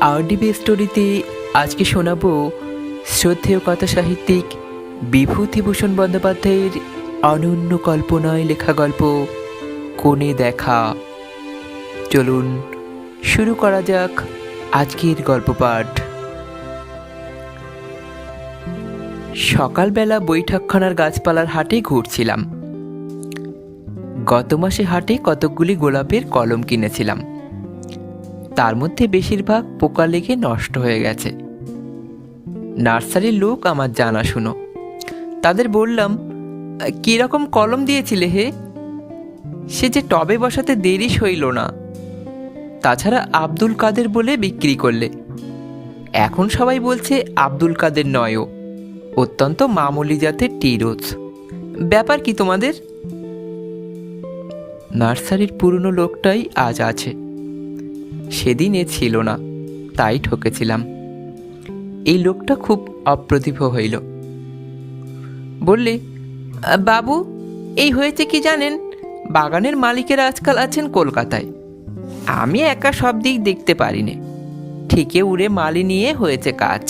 RDB স্টোরিতে আজকে শোনাবো শ্রদ্ধেয় কথা সাহিত্যিক বিভূতিভূষণ বন্দ্যোপাধ্যায়ের অনন্য কল্পনায় লেখা গল্প কোণে দেখা। চলুন শুরু করা যাক আজকের গল্প পাঠ। সকালবেলা বৈঠকখানার গাছপালার হাটে ঘুরছিলাম। গত মাসে হাটে কতকগুলি গোলাপের কলম কিনেছিলাম, তার মধ্যে বেশিরভাগ পোকা লেগে নষ্ট হয়ে গেছে। নার্সারির লোক আমার জানাশুনো, তাদের বললাম, কীরকম কলম দিয়েছিলে হে? সে যে টবে বসাতে দেরি সইল না। তাছাড়া আব্দুল কাদের বলে বিক্রি করলে। এখন সবাই বলছে আব্দুল কাদের নয়ও, অত্যন্ত মামুলি জাতের টিরোজ। ব্যাপার কি তোমাদের? নার্সারির পুরনো লোকটাই আজ আছে, সেদিন এ ছিল না, তাই ঠকেছিলাম। এই লোকটা খুব অপ্রতিভ হইল। বললে, বাবু, এই হয়েছে কি জানেন, বাগানের মালিকেরা আজকাল আছেন কলকাতায়। আমি একা সব দিক দেখতে পারিনি। ঠিকে উড়ে মালি নিয়ে হয়েছে কাজ।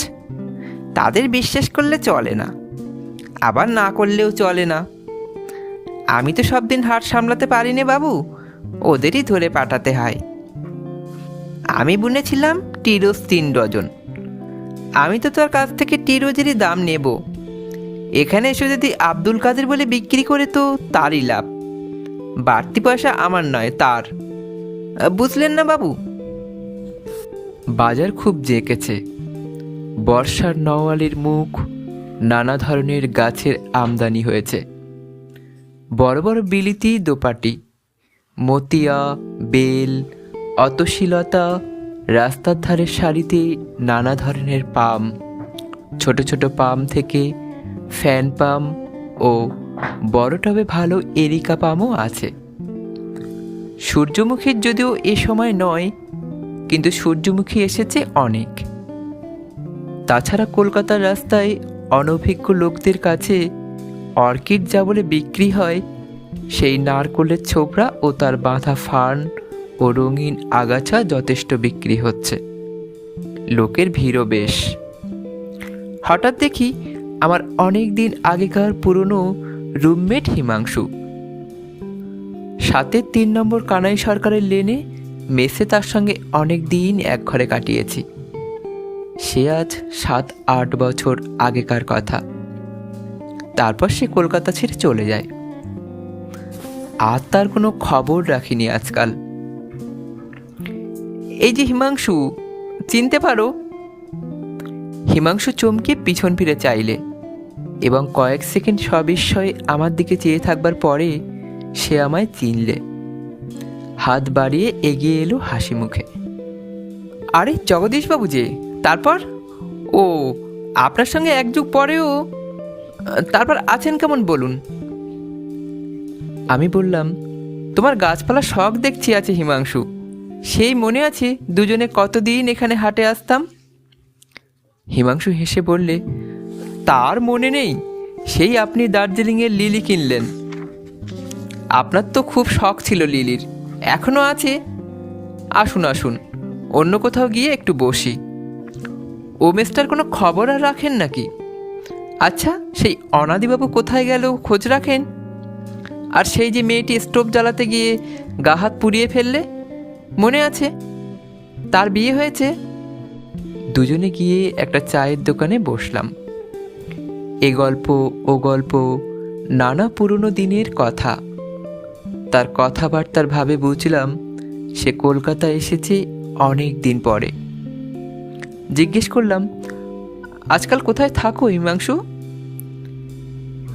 তাদের বিশ্বাস করলে চলে না, আবার না করলেও চলে না। আমি তো সব দিন হাট সামলাতে পারিনি বাবু, ওদেরই ধরে পাঠাতে হয়। আমি বুনেছিলাম টিরোজ 3 ডজন। আমি তো তোর কাছ থেকে টিরোজেরই দাম নেব। এখানে এসে যদি আব্দুল কাদের বলে বিক্রি করে তো তারই লাভ, বাড়তি পয়সা আমার নয়, তার। বুঝলেন না বাবু? বাজার খুব জেঁকেছে। বর্ষার নওয়ালির মুখ, নানা ধরনের গাছের আমদানি হয়েছে। বড় বড় বিলিতি দোপাটি, মতিয়া, বেল, অতশীলতা, রাস্তার ধারের সারিতে নানা ধরনের পাম, ছোট ছোট পাম থেকে ফ্যান পাম ও বড় টবে ভালো এরিকা পামও আছে। সূর্যমুখীর যদিও এ সময় নয়, কিন্তু সূর্যমুখী এসেছে অনেক। তাছাড়া কলকাতার রাস্তায় অনভিজ্ঞ লোকদের কাছে অর্কিড যা বলে বিক্রি হয়, সেই নারকোলের ছোবড়া ও তার বাঁধা ফার্ন ও রঙিন আগাছা যথেষ্ট বিক্রি হচ্ছে। লোকের ভিড়ও বেশ। হঠাৎ দেখি আমার অনেক দিন আগেকার পুরনো রুমমেট হিমাংশু। 7-এর 3 নম্বর কানাই সরকারের লেনে মেসে তার সঙ্গে অনেক দিন এক ঘরে কাটিয়েছি। সে আজ 7-8 বছর আগেকার কথা। তারপর সে কলকাতা ছেড়ে চলে যায়। আর তার কোনো খবর রাখিনি আজকাল। এই যে হিমাংশু, চিনতে পারো? হিমাংশু চমকে পিছন ফিরে চাইলে এবং কয়েক সেকেন্ড সবিস্ময়ে আমার দিকে চেয়ে থাকবার পরে সে আমায় চিনলে। হাত বাড়িয়ে এগিয়ে এলো হাসি মুখে। আরে জগদীশবাবু যে, তারপর? ও, আপনার সঙ্গে এক যুগ পরেও। তারপর আছেন কেমন বলুন? আমি বললাম, তোমার গাছপালা শখ দেখছি আছে হিমাংশু। সেই মনে আছে দুজনে কতদিন এখানে হাটে আসতাম? হিমাংশু হেসে বললে, তার মনে নেই? সেই আপনি দার্জিলিংয়ের লিলি কিনলেন। আপনার তো খুব শখ ছিল লিলির, এখনও আছে। আসুন আসুন, অন্য কোথাও গিয়ে একটু বসি। ও মেস্টার কোনো খবর আর রাখেন নাকি? আচ্ছা, সেই অনাদিবাবু কোথায় গেল খোঁজ রাখেন? আর সেই যে মেয়েটি স্টোভ জ্বালাতে গিয়ে গা হাত পুড়িয়ে ফেললে, মনে আছে? তার বিয়ে হয়েছে। দুজনে গিয়ে একটা চায়ের দোকানে বসলাম। এ গল্প ও গল্প, নানা পুরনো দিনের কথা। তার কথাবার্তার ভাবে বুঝলাম সে কলকাতা এসেছে অনেক দিন পরে। জিজ্ঞেস করলাম, আজকাল কোথায় থাকো হিমাংশু?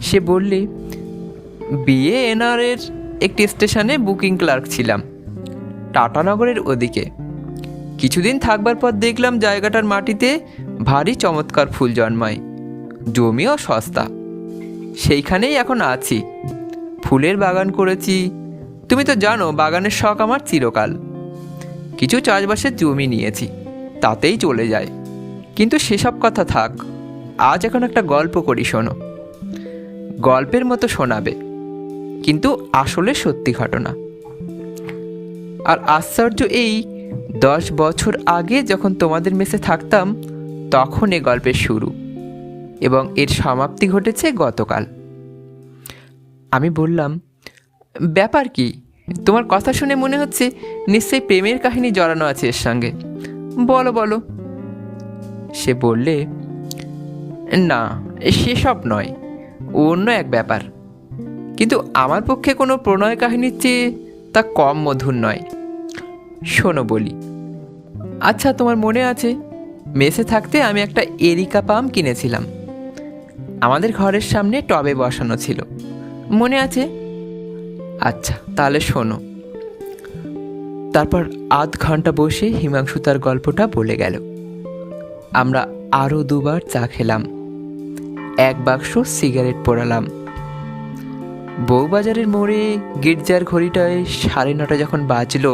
সে বললে, বিয়ে এনআরের একটি স্টেশনে বুকিং ক্লার্ক ছিলাম, টাটানগরের ওদিকে। কিছুদিন থাকবার পর দেখলাম জায়গাটার মাটিতে ভারী চমৎকার ফুল জন্মায়, জমিও সস্তা। সেইখানেই এখন আছি। ফুলের বাগান করেছি। তুমি তো জানো বাগানের শখ আমার চিরকাল। কিছু চাষবাসের জমি নিয়েছি, তাতেই চলে যায়। কিন্তু সেসব কথা থাক, আজ এখন একটা গল্প করি, শোনো। গল্পের মতো শোনাবে, কিন্তু আসলে সত্যি ঘটনা। আর আশ্চর্য এই, 10 বছর আগে যখন তোমাদের মেসে থাকতাম তখন এ গল্পের শুরু, এবং এর সমাপ্তি ঘটেছে গতকাল। আমি বললাম, ব্যাপার কি? তোমার কথা শুনে মনে হচ্ছে নিশ্চয়ই প্রেমের কাহিনী জড়ানো আছে এর সঙ্গে। বলো বলো। সে বললে, না, সেসব নয়, অন্য এক ব্যাপার। কিন্তু আমার পক্ষে কোনো প্রণয় কাহিনীর চেয়ে তা কম মধুর নয়। শোনো বলি। আচ্ছা, তোমার মনে আছে মেসে থাকতে আমি একটা এরিকা পাম কিনেছিলাম? আমাদের ঘরের সামনে টবে বসানো ছিল, মনে আছে? আচ্ছা, তাহলে শোনো। তারপর আধ ঘন্টা বসে হিমাংশু তার গল্পটা বলে গেল। আমরা আরও 2বার চা খেলাম, 1 বাক্স সিগারেট পোড়ালাম। বউবাজারের মোড়ে গির্জার ঘড়িটায় 9:30 যখন বাজলো,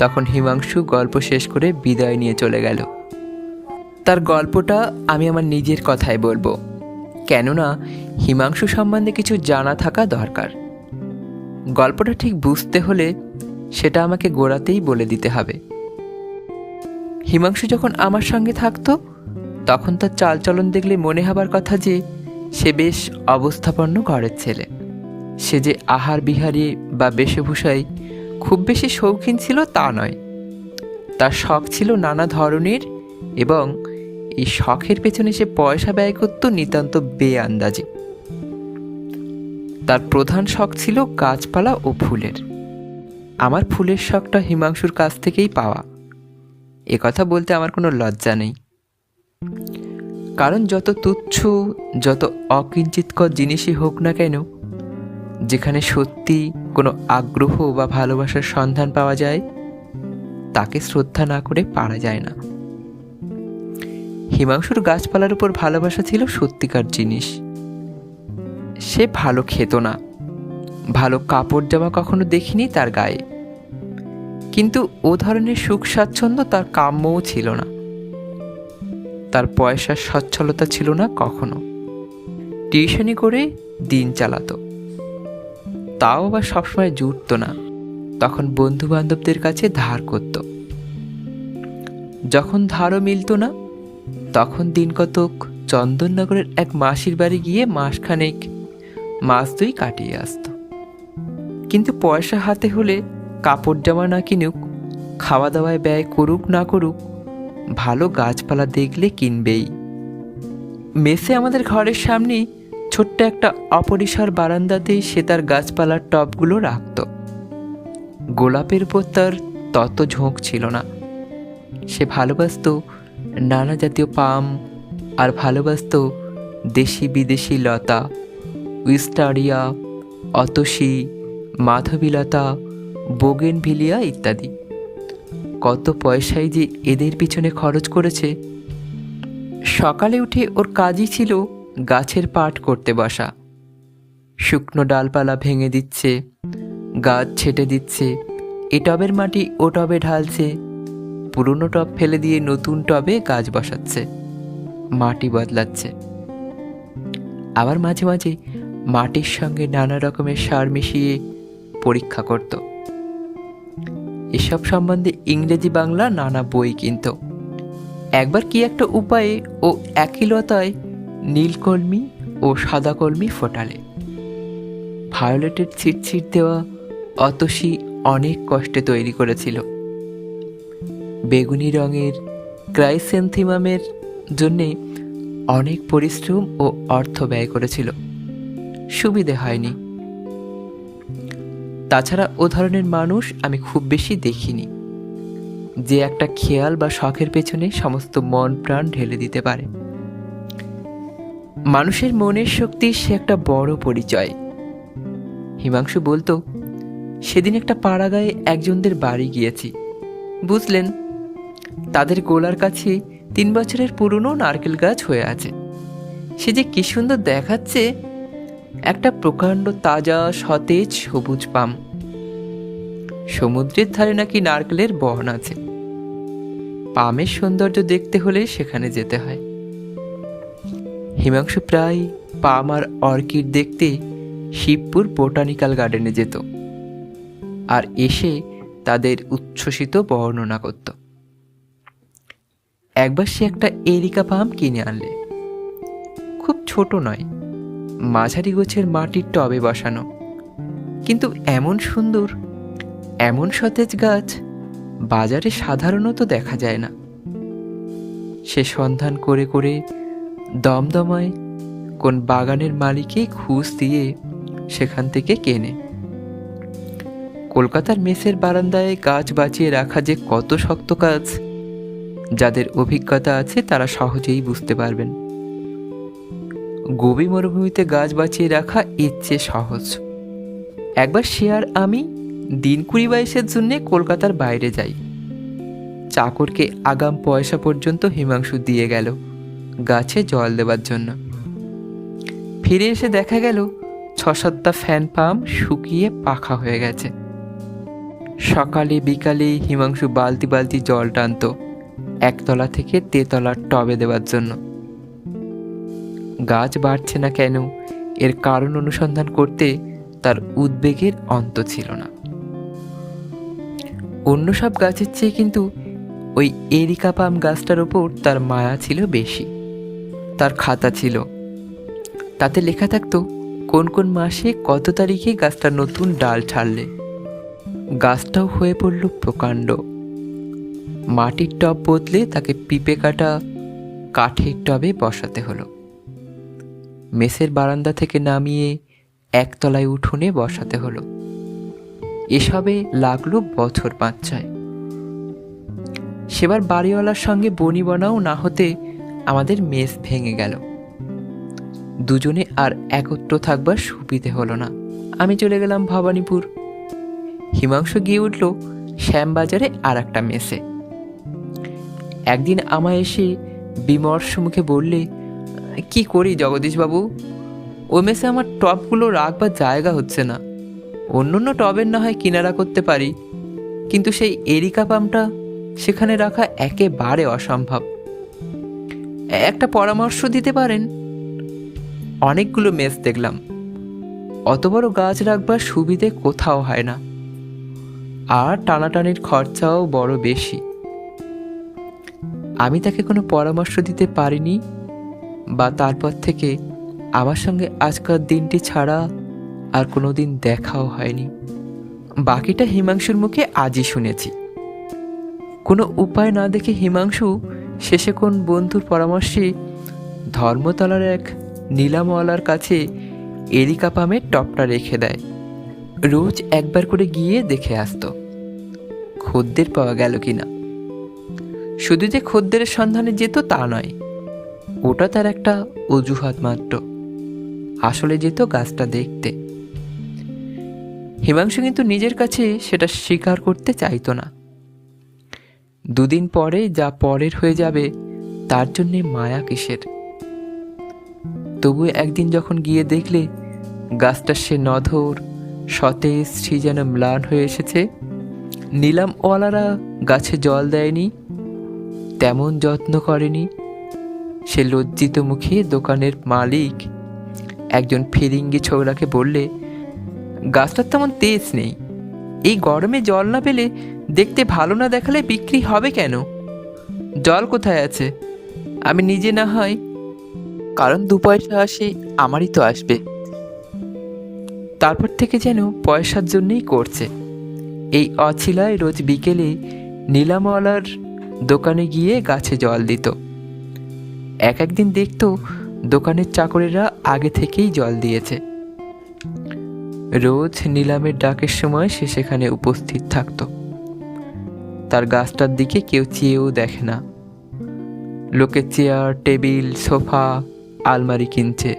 তখন হিমাংশু গল্প শেষ করে বিদায় নিয়ে চলে গেল। তার গল্পটা আমি আমার নিজের কথায় বলবো, কেননা হিমাংশু সম্বন্ধে কিছু জানা থাকা দরকার। গল্পটা ঠিক বুঝতে হলে সেটা আমাকে গোড়াতেই বলে দিতে হবে। হিমাংশু যখন আমার সঙ্গে থাকতো তখন তার চালচলন দেখলে মনে হবার কথা যে সে বেশ অবস্থাপন্ন ঘরের ছেলে। সে যে আহার বিহারে বা বেশভূষায় খুব বেশি শৌখিন ছিল তা নয়। তার শখ ছিল নানা ধরনের, এবং এই শখের পেছনে সে পয়সা ব্যয় করত নিতান্ত বেআন্দাজে। তার প্রধান শখ ছিল গাছপালা ও ফুলের। আমার ফুলের শখটা হিমাংশুর কাছ থেকেই পাওয়া, কথা বলতে আমার কোনো লজ্জা নেই। কারণ যত তুচ্ছ, যত অকিঞ্চিতকর জিনিসই হোক না কেন, যেখানে সত্যি কোনো আগ্রহ বা ভালোবাসার সন্ধান পাওয়া যায় তাকে শ্রদ্ধা না করে পারা যায় না। হিমাংশুর গাছপালার উপর ভালোবাসা ছিল সত্যিকার জিনিস। সে ভালো খেত না, ভালো কাপড় জামা কখনো দেখিনি তার গায়ে, কিন্তু ও ধরনের সুখ স্বাচ্ছন্দ্য তার কাম্যও ছিল না। তার পয়সার সচ্ছলতা ছিল না কখনো। টিউশনি করে দিন চালাতো, তাও আবার সবসময় জুটত না। তখন বন্ধু বান্ধবদের কাছে ধার করত। যখন ধারও মিলত না, তখন দিন কতক চন্দননগরের এক মাসির বাড়ি গিয়ে মাসখানেক মাস 2 কাটিয়ে আসত। কিন্তু পয়সা হাতে হলে কাপড় জামা না কিনুক, খাওয়া দাওয়ায় ব্যয় করুক না করুক, ভালো গাছপালা দেখলে কিনবেই। মেসে আমাদের ঘরের সামনে ছোট্ট একটা অপরিসর বারান্দাতেই সে তার গাছপালার টবগুলো রাখত। গোলাপের উপর তার তত ঝোঁক ছিল না। সে ভালোবাসত নানা জাতীয় পাম, আর ভালোবাসত দেশি বিদেশি লতা, উইস্টারিয়া, অতসী, মাধবীলতা, বোগেনভিলিয়া ইত্যাদি। কত পয়সাই যে এদের পিছনে খরচ করেছে। সকালে উঠে ওর কাজই ছিল গাছের পাট করতে বসা। শুকনো ডালপালা ভেঙে দিচ্ছে, গাছ ছেটে দিচ্ছে, এ টবের মাটি ও টবে ঢালছে, পুরনো টব ফেলে দিয়ে নতুন টবে গাছ বসাচ্ছে, মাটি বদলাচ্ছে। আবার মাঝে মাঝে মাটির সঙ্গে নানা রকমের সার মিশিয়ে পরীক্ষা করত। এসব সম্বন্ধে ইংরেজি বাংলা নানা বই কিনত। একবার কি একটা উপায়ে ও একই লতায় নীলকলমি ও সাদা কলমি ফোটালে। ভায়োলেটের ছিটছিট দেওয়া অতসী অনেক কষ্টে তৈরি করেছিল। বেগুনি রঙের ক্রাইসেন্থিমামের জন্যে অনেক পরিশ্রম ও অর্থ ব্যয় করেছিল, সুবিধে হয়নি। তাছাড়া ও ধরনের মানুষ আমি খুব বেশি দেখিনি, যে একটা খেয়াল বা শখের পেছনে সমস্ত মন প্রাণ ঢেলে দিতে পারে। মানুষের মনের শক্তি সে একটা বড় পরিচয়। হিমাংশু বলতো, সেদিন একটা পাড়া গায়ে একজনদের বাড়ি গিয়েছি, বুঝলেন, তাদের গোলার কাছে 3 বছরের পুরনো নারকেল গাছ হয়ে আছে। সে যে কি সুন্দর দেখাচ্ছে, একটা প্রকাণ্ড তাজা সতেজ সবুজ পাম। সমুদ্রের ধারে নাকি নারকেলের বন আছে। পামের সৌন্দর্য দেখতে হলে সেখানে যেতে হয়। হিমাংশু প্রায় পাম আর অর্কিড দেখতে শিবপুর বোটানিক্যাল গার্ডেনে যেত, আর এসে তাদের উচ্ছ্বসিত বর্ণনা করত। একবার সে একটা এরিকা পাম কিনে আনলে, খুব ছোট নয়, মাঝারি গোছের মাটির টবে বসানো, কিন্তু এমন সুন্দর, এমন সতেজ গাছ বাজারে সাধারণত দেখা যায় না। সে সন্ধান করে করে দমদমায় কোন বাগানের মালিককে ঘুষ দিয়ে সেখান থেকে কেনে। কলকাতার মেসের বারান্দায় গাছ বাঁচিয়ে রাখা যে কত শক্ত কাজ, যাদের অভিজ্ঞতা আছে তারা সহজেই বুঝতে পারবেন। গোবি মরুভূমিতে গাছ বাঁচিয়ে রাখা এর চেয়ে সহজ। একবার সে আর আমি দিন 20-22 জন্যে কলকাতার বাইরে যাই। চাকরকে আগাম পয়সা পর্যন্ত হিমাংশু দিয়ে গেল গাছে জল দেবার জন্য। ফিরে এসে দেখা গেল 6-7টা ফ্যান পাম্প শুকিয়ে পাখা হয়ে গেছে। সকালে বিকালে হিমাংশু বালতি বালতি জল টানত একতলা থেকে তেতলার টবে দেওয়ার জন্য। গাছ বাড়ছে না কেন এর কারণ অনুসন্ধান করতে তার উদ্বেগের অন্ত ছিল না। অন্য সব গাছের চেয়ে কিন্তু ওই এরিকা পাম গাছটার ওপর তার মায়া ছিল বেশি। তার খাতা ছিল, তাতে লেখা থাকতো কোন কোন মাসে কত তারিখে গাছটা নতুন ডাল ছাড়লে। গাছটাও হয়ে পড়ল প্রকাণ্ড। মাটির টব বদলে তাকে পিঁপে কাটা কাঠের টবে বসাতে হলো। মেসের বারান্দা থেকে নামিয়ে একতলায় উঠোনে বসাতে হলো। এসবে লাগলো বছর 5-6। সেবার বাড়িওয়ালার সঙ্গে বনিবনাও না হতে আমাদের মেস ভেঙে গেল। দুজনে আর একত্র থাকবার সুবিধে হলো না। আমি চলে গেলাম ভবানীপুর। হিমাংশু গিয়ে উঠল শ্যামবাজারে আর একটা মেসে। একদিন আমায় এসে বিমর্ষ মুখে বললে, কি করি জগদীশবাবু, ওই মেসে আমার টবগুলো রাখবার জায়গা হচ্ছে না। অন্য অন্য টবের না হয় কিনারা করতে পারি, কিন্তু সেই এরিকা পামটা সেখানে রাখা একেবারে অসম্ভব। একটা পরামর্শ দিতে পারেন? অনেকগুলো মেস দেখলাম, অত বড় গাছ রাখবার সুবিধে কোথাও হয় না, আর টানাটানির খরচাও বড় বেশি। আমি তাকে কোনো পরামর্শ দিতে পারিনি, বা তারপর থেকে আমার সঙ্গে আজকাল দিনটি ছাড়া আর কোনো দিন দেখাও হয়নি। বাকিটা হিমাংশুর মুখে আজই শুনেছি। কোনো উপায় না দেখে হিমাংশু শেষে কোন বন্ধুর পরামর্শে ধর্মতলার এক নীলামওয়ালার কাছে এরিকা পামের টপটা রেখে দেয়। রোজ একবার করে গিয়ে দেখে আসতো খদ্দের পাওয়া গেল কিনা। শুধু যে খদ্দের সন্ধানে যেত তা নয়, ওটা তার একটা অজুহাত মাত্র। আসলে যেত গাছটা দেখতে। হিমাংশু কিন্তু নিজের কাছে সেটা স্বীকার করতে চাইতো না। দুদিন পরে যা পরের হয়ে যাবে তার জন্যে মায়া কিসের। তবু একদিন যখন গিয়ে দেখলে গাছটা সে নধর সতেজ শ্রী যেন ম্লান হয়ে এসেছে। নিলামওয়ালারা গাছে জল দেয়নি, তেমন যত্ন করেনি। সে লজ্জিত মুখে দোকানের মালিক একজন ফিরিঙ্গি ছোকরাকে বললে, গাছটার তেমন তেজ নেই, এই গরমে জল না পেলে দেখতে ভালো না দেখালে বিক্রি হবে কেন? জল কোথায় আছে? আমি নিজে না হয়, কারণ 2 পয়সা আসে আমারই তো আসবে। তারপর থেকে যেন পয়সার জন্যই করছে। এই অছিলায় রোজ বিকেলে নীলামওয়ালার দোকানে গিয়ে গাছে জল দিত। একদিন দেখতো দোকানের চাকরেরা আগে থেকেই জল দিয়েছে। রোজ নিলামের ডাকের সময় সে সেখানে উপস্থিত থাকত। তার গাছটার দিকে কেউ চেয়েও দেখে না। লোকে চেয়ার, টেবিল, সোফা, আলমারি কিনছে।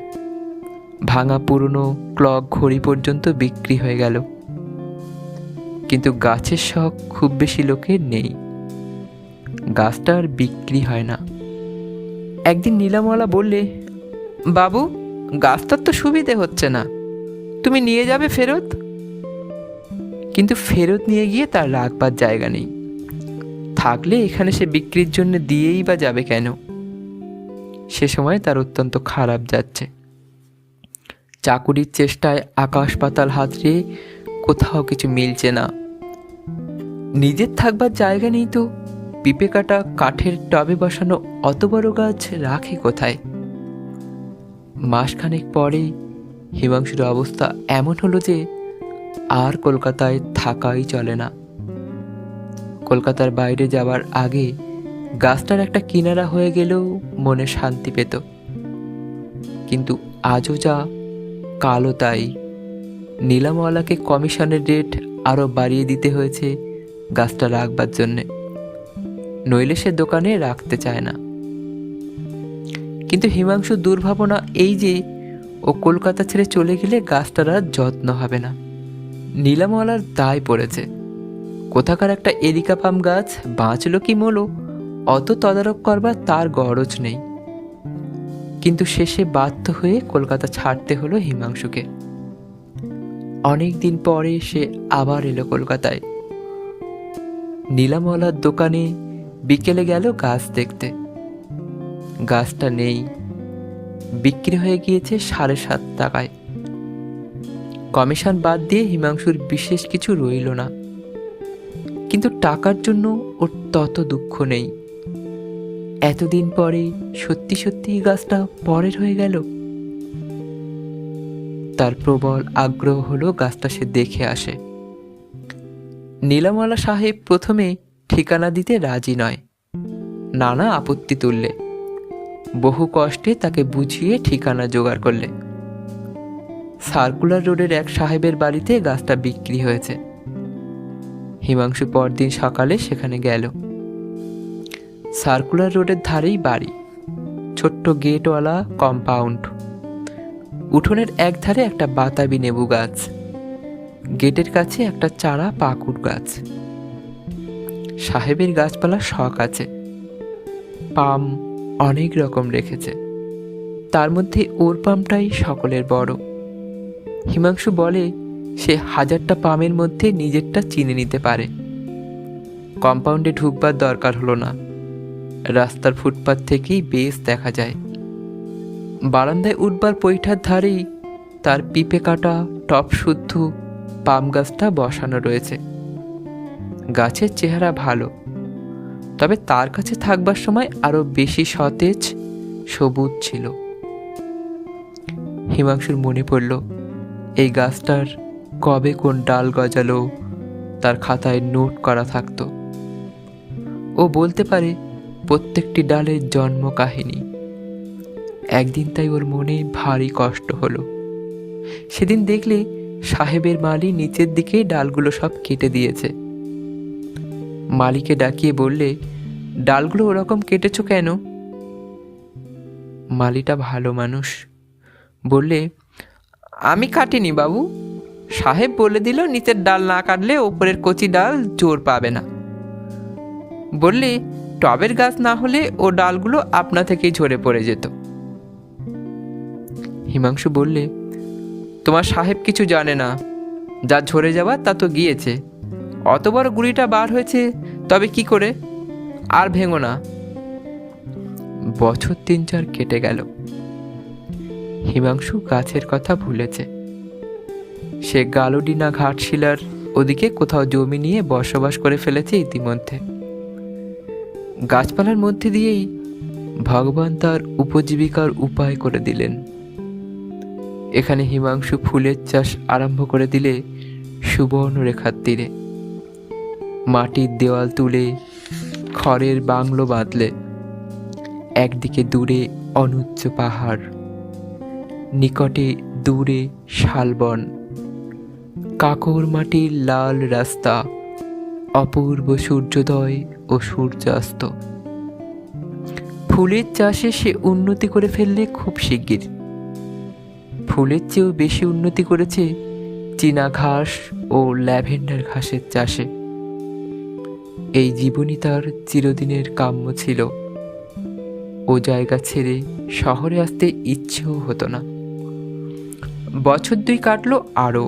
ভাঙা পুরনো ক্লক ঘড়ি পর্যন্ত বিক্রি হয়ে গেল, কিন্তু গাছের শখ খুব বেশি লোকের নেই। গাছটা আর বিক্রি হয় না। একদিন নীলামওয়ালা বললে, বাবু, গাছটার তো সুবিধে হচ্ছে না, তুমি নিয়ে যাবে ফেরত। কিন্তু ফেরত নিয়ে গিয়ে তার রাখবার জায়গা নেই। থাকলে এখানে সে বিক্রির জন্য দিয়েই বা যাবে কেন? সে সময় তার অত্যন্ত খারাপ যাচ্ছে। চাকুরির চেষ্টায় আকাশ পাতাল হাতড়ে কোথাও কিছু মিলছে না। নিজের থাকবার জায়গা নেই তো পিঁপে কাটা কাঠের টবে বসানো অত বড় গাছ রাখে কোথায়? মাসখানেক পরেই হিমাংশুর অবস্থা এমন হলো যে আর কলকাতায় থাকাই চলে না। কলকাতার বাইরে যাওয়ার আগে গাছটার একটা কিনারা হয়ে গেলেও মনে শান্তি পেত, কিন্তু আজও যা কালও তাই। নিলামওয়ালাকে কমিশনের রেট আরও বাড়িয়ে দিতে হয়েছে গাছটা রাখবার জন্যে, নইলে সে দোকানে রাখতে চায় না। কিন্তু হিমাংশুর দুর্ভাবনা এই যে ও কলকাতা ছেড়ে চলে গেলে গাছটার আর যত্ন হবে না। নিলামওয়ালার দায় পড়েছে। কোথাকার একটা এরিকা পাম গাছ বাঁচলো কি মলো অত তদারক করবার তার গরজ নেই। কিন্তু শেষে বাধ্য হয়ে কলকাতা ছাড়তে হলো হিমাংশুকে। অনেক দিন পরে সে আবার এলো কলকাতায়। নিলামওয়ালার দোকানে বিকেলে গেল গাছ দেখতে। গাছটা নেই, বিক্রি হয়ে গিয়েছে 7.5 টাকায়। কমিশন বাদ দিয়ে হিমাংশুর বিশেষ কিছু রইল না, কিন্তু টাকার জন্য ওর তত দুঃখ নেই। এতদিন পরে সত্যি সত্যি গাছটা পরের হয়ে গেল। তার প্রবল আগ্রহ হলো গাছটা সে দেখে আসে। নিলামওয়ালা সাহেব প্রথমে ঠিকানা দিতে রাজি নয়, নানা আপত্তি তুললে। বহু কষ্টে তাকে বুঝিয়ে ঠিকানা জোগাড় করলে। সার্কুলার রোডের এক সাহেবের বাড়িতে গাছটা বিক্রি হয়েছে। হিমাংশু পরদিন সকালে সেখানে গেল। সার্কুলার রোডের ধারেই বাড়ি, ছোট্ট গেটওয়ালা কম্পাউন্ড। উঠোনের এক ধারে একটা বাতাবি নেবু গাছ, গেটের কাছে একটা চারা পাকুড় গাছ। সাহেবের গাছপালা শখ আছে, পাম অনেক রকম রেখেছে, তার মধ্যে ওর পামটাই সকলের বড়। হিমাংশু বলে সে 1000টা পামের মধ্যে নিজেরটা চিনে নিতে পারে। কম্পাউন্ডে ঢুকবার দরকার হলো না, রাস্তার ফুটপাত থেকেই বেশ দেখা যায়। বারান্দায় উঠবার পৈঠার ধারেই তার পিঁপে কাটা টপ শুদ্ধ পাম গাছটা বসানো রয়েছে। গাছের চেহারা ভালো, তবে তার কাছে থাকবার সময় আরো বেশি সতেজ সবুজ ছিল। হিমাংশুর মনে পড়ল এই গাছটার কবে কোন ডাল গজালো তার খাতায় নোট করা থাকতো। ও বলতে পারে প্রত্যেকটি ডালের জন্ম কাহিনী। একদিন তাই ওর মনে ভারী কষ্ট হলো। সেদিন দেখলে সাহেবের মালি নিচের দিকে ডালগুলো সব কেটে দিয়েছে। মালিকে ডাকিয়ে বললে, ডালগুলো ওরকম কেটেছো কেন? মালিটা ভালো মানুষ, বললে, আমি কাটিনি বাবু, সাহেব বলে দিল নিচের ডাল না কাটলে ওপরের কচি ডাল জোর পাবে না। বললে টবের গাছ না হলে ও ডালগুলো আপনা থেকেই ঝরে পড়ে যেত। হিমাংশু বললে, তোমার সাহেব কিছু জানে না, যা ঝরে যাওয়ার তা তো গিয়েছে। অত বড় গুড়িটা বার হয়েছে, তবে কি করে? আর ভেঙো না। বছর 3-4 কেটে গেল। হিমাংশু গাছের কথা ভুলেছে। সে গালুডিনা ঘাটশিলার ওদিকে কোথাও জমি নিয়ে বসবাস করে ফেলেছে ইতিমধ্যে। গাছপালার মধ্যে দিয়েই ভগবান তার উপজীবিকার উপায় করে দিলেন। এখানে হিমাংশু ফুলের চাষ আরম্ভ করে দিলে সুবর্ণরেখার তীরে। মাটির দেওয়াল তুলে খড়ের বাংলো বাঁধলে। একদিকে দূরে অনুচ্চ পাহাড়, নিকটে দূরে শালবন, কাকর মাটির লাল রাস্তা, অপূর্ব সূর্যোদয় ও সূর্যাস্ত। ফুলের চাষে সে উন্নতি করে ফেললে খুব শিগগির। ফুলের চেয়েও বেশি উন্নতি করেছে চীনা ঘাস ও ল্যাভেন্ডার ঘাসের চাষে। এই জীবনই তার চিরদিনের কাম্য ছিল। ও জায়গা ছেড়ে শহরে আসতে ইচ্ছেও হতো না। বছর 2 কাটলো আরও।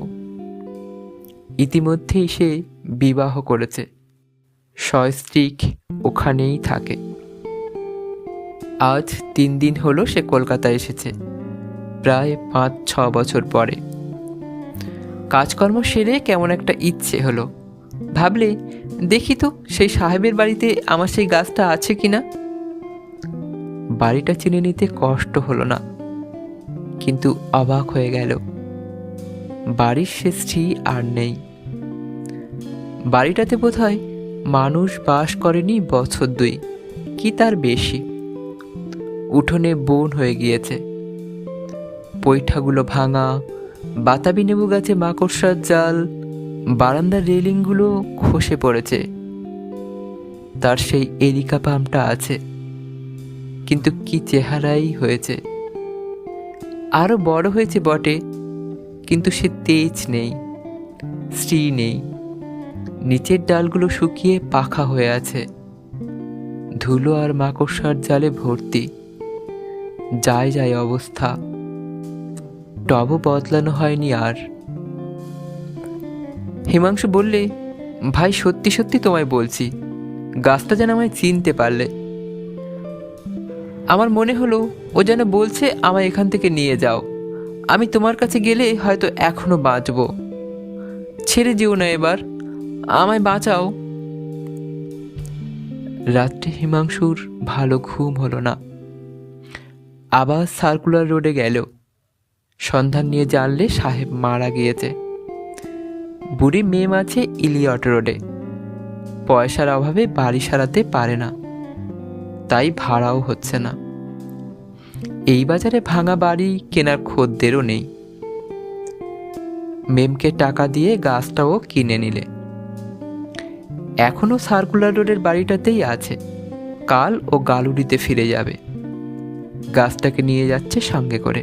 ইতিমধ্যেই সে বিবাহ করেছে, সস্ত্রীক ওখানেই থাকে। আজ 3 দিন হলো সে কলকাতায় এসেছে, প্রায় 5-6 বছর পরে। কাজকর্ম সেরে কেমন একটা ইচ্ছে হলো। ভাবলে দেখি তো সেই সাহেবের বাড়িতে আমার সেই গাছটা আছে কিনা। বাড়িটা চিনে নিতে কষ্ট হলো না, কিন্তু অবাক হয়ে গেল। বাড়ির সে স্ত্রী আর নেই। বাড়িটাতে বোধহয় মানুষ বাস করেনি বছর 2 কি তার বেশি। উঠোনে বন হয়ে গিয়েছে, পৈঠাগুলো ভাঙা, বাতাবি লেবু গাছে মাকড়সার জাল, বারান্দার রেলিংগুলো খসে পড়েছে। তার সেই এরিকা পামটা আছে, কিন্তু কি চেহারাই হয়েছে। আরো বড় হয়েছে বটে, কিন্তু সে তেজ নেই, স্ত্রী নেই। নিচের ডালগুলো শুকিয়ে পাখা হয়ে আছে, ধুলো আর মাকড়সার জালে ভর্তি। যায় যায় অবস্থা, টবও বদলানো হয়নি আর। হিমাংশু বললে, ভাই সত্যি সত্যি তোমায় বলছি, গাছটা যেন আমায় চিনতে পারলে। আমার মনে হলো ও যেন বলছে আমায় এখান থেকে নিয়ে যাও, আমি তোমার কাছে গেলে হয়তো এখনো বাঁচব। ছেড়ে যেও না এবার, আমায় বাঁচাও। রাত্রে হিমাংশুর ভালো ঘুম হলো না। আবার সার্কুলার রোডে গেল। সন্ধান নিয়ে জানলে সাহেব মারা গিয়েছে। বুড়ি মেম আছে ইলিয়ট রোডে, পয়সার অভাবে বাড়ি সারাতে পারে না, তাই ভাড়াও হচ্ছে না। এই বাজারে ভাঙা বাড়ি কেনার খদ্দেরও নেই। মেমকে টাকা দিয়ে গাছটাও কিনে নিলে। এখনো সার্কুলার রোডের বাড়িটাতেই আছে, কাল ও গালুডিতে ফিরে যাবে। গাছটাকে নিয়ে যাচ্ছে সঙ্গে করে।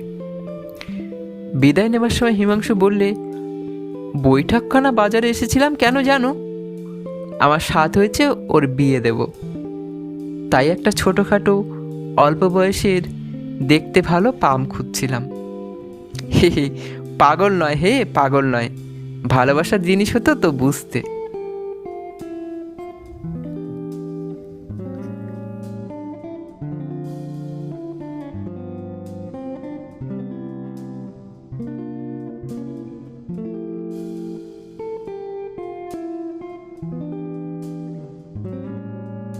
বিদায় নেবার সময় হিমাংশু বললে, বৈঠকখানা বাজারে এসেছিলাম কেন জানো? আমার সাথ হয়েছে ওর বিয়ে দেব, তাই একটা ছোটোখাটো অল্প বয়সের দেখতে ভালো পাম খুঁজছিলাম। হে হে, পাগল নয় হে, পাগল নয়, ভালোবাসার জিনিস হতো তো বুঝতে।